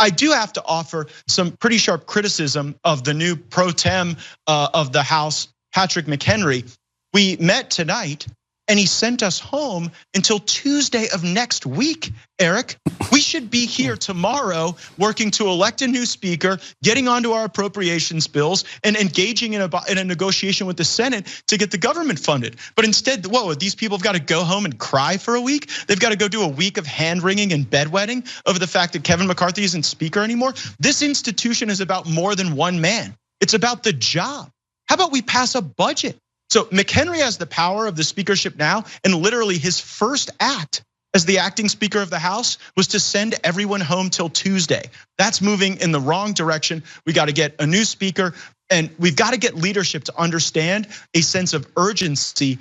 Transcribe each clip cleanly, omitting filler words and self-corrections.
I do have to offer some pretty sharp criticism of the new pro tem of the House, Patrick McHenry. We met tonight and he sent us home until Tuesday of next week, Eric. We should be here tomorrow working to elect a new speaker, getting onto our appropriations bills, and engaging in a negotiation with the Senate to get the government funded. But instead, whoa, these people have got to go home and cry for a week? They've got to go do a week of hand-wringing and bedwetting over the fact that Kevin McCarthy isn't speaker anymore? This institution is about more than one man. It's about the job. How about we pass a budget? So McHenry has the power of the speakership now, and literally his first act as the acting speaker of the House was to send everyone home till Tuesday. That's moving in the wrong direction. We got to get a new speaker, and we've got to get leadership to understand a sense of urgency.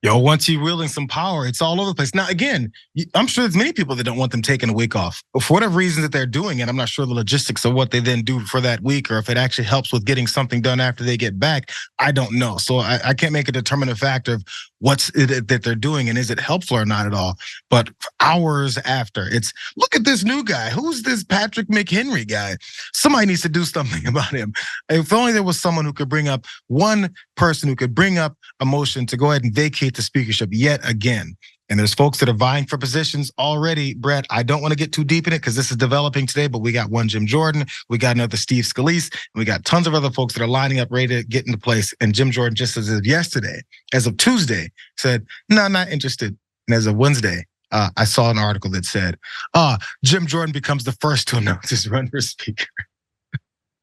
Once you're wielding some power, it's all over the place. Now, again, I'm sure there's many people that don't want them taking a week off. For whatever reason that they're doing it, I'm not sure the logistics of what they then do for that week, or if it actually helps with getting something done after they get back, I don't know. So I can't make a determinative factor of what's it that they're doing and is it helpful or not at all. But hours after, it's, look at this new guy. Who's this Patrick McHenry guy? Somebody needs to do something about him. If only there was someone who could bring up, one person who could bring up a motion to go ahead and vacate the speakership yet again. And there's folks that are vying for positions already, Brett. I don't want to get too deep in it because this is developing today, but we got one Jim Jordan, we got another Steve Scalise, and we got tons of other folks that are lining up ready to get into place. And Jim Jordan, just as of yesterday, as of Tuesday, said, no, not interested. And as of Wednesday, I saw an article that said, Jim Jordan becomes the first to announce his run for speaker.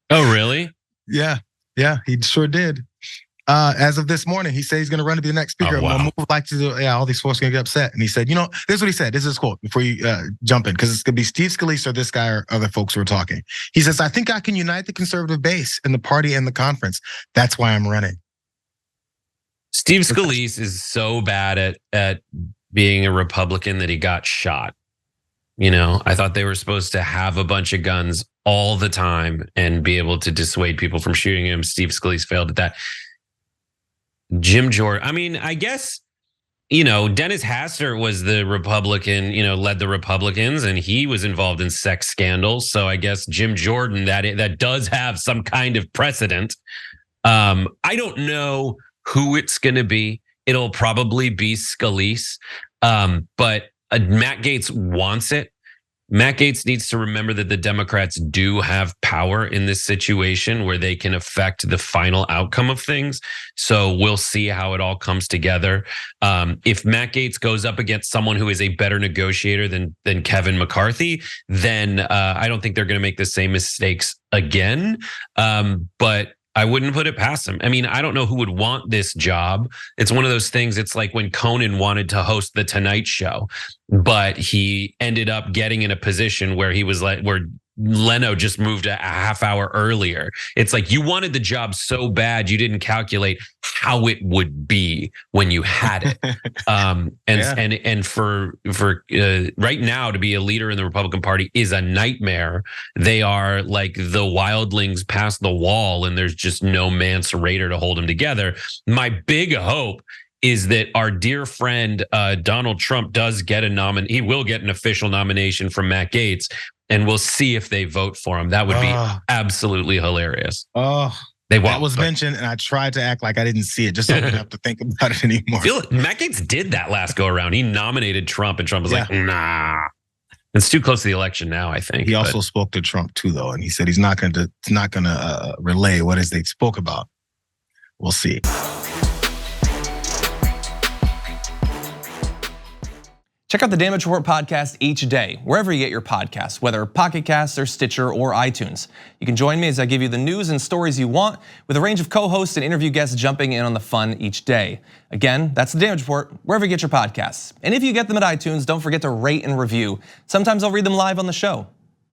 Oh, really? Yeah, he sure did. As of this morning, he said he's going to run to be the next speaker. Oh, wow. All these folks are going to get upset. And he said, this is what he said. This is his quote before you jump in, because it's going to be Steve Scalise or this guy or other folks who are talking. He says, I think I can unite the conservative base in the party and the conference. That's why I'm running. Steve Scalise is so bad at being a Republican that he got shot. I thought they were supposed to have a bunch of guns all the time and be able to dissuade people from shooting him. Steve Scalise failed at that. Jim Jordan, I guess, Dennis Hastert was the Republican, led the Republicans, and he was involved in sex scandals. So I guess Jim Jordan, that does have some kind of precedent. I don't know who it's going to be. It'll probably be Scalise, but Matt Gaetz wants it. Matt Gaetz needs to remember that the Democrats do have power in this situation where they can affect the final outcome of things. So we'll see how it all comes together. If Matt Gaetz goes up against someone who is a better negotiator than Kevin McCarthy, then I don't think they're going to make the same mistakes again. But I wouldn't put it past him. I don't know who would want this job. It's one of those things. It's like when Conan wanted to host the Tonight Show, but he ended up getting in a position where he was like, where Leno just moved a half hour earlier. It's like you wanted the job so bad you didn't calculate how it would be when you had it. And for right now to be a leader in the Republican Party is a nightmare. They are like the wildlings past the wall, and there's just no Mance Raider to hold them together. My big hope is that our dear friend Donald Trump does get he will get an official nomination from Matt Gaetz. And we'll see if they vote for him. That would be absolutely hilarious. That was mentioned, and I tried to act like I didn't see it, just so I didn't have to think about it anymore. Matt Gaetz did that last go around. He nominated Trump, and Trump was like, nah. It's too close to the election now, I think. He also spoke to Trump too, though, and he said he's not going to relay what is they spoke about. We'll see. Check out the Damage Report podcast each day, wherever you get your podcasts, whether Pocket Casts or Stitcher or iTunes. You can join me as I give you the news and stories you want, with a range of co-hosts and interview guests jumping in on the fun each day. Again, that's the Damage Report, wherever you get your podcasts. And if you get them at iTunes, don't forget to rate and review. Sometimes I'll read them live on the show.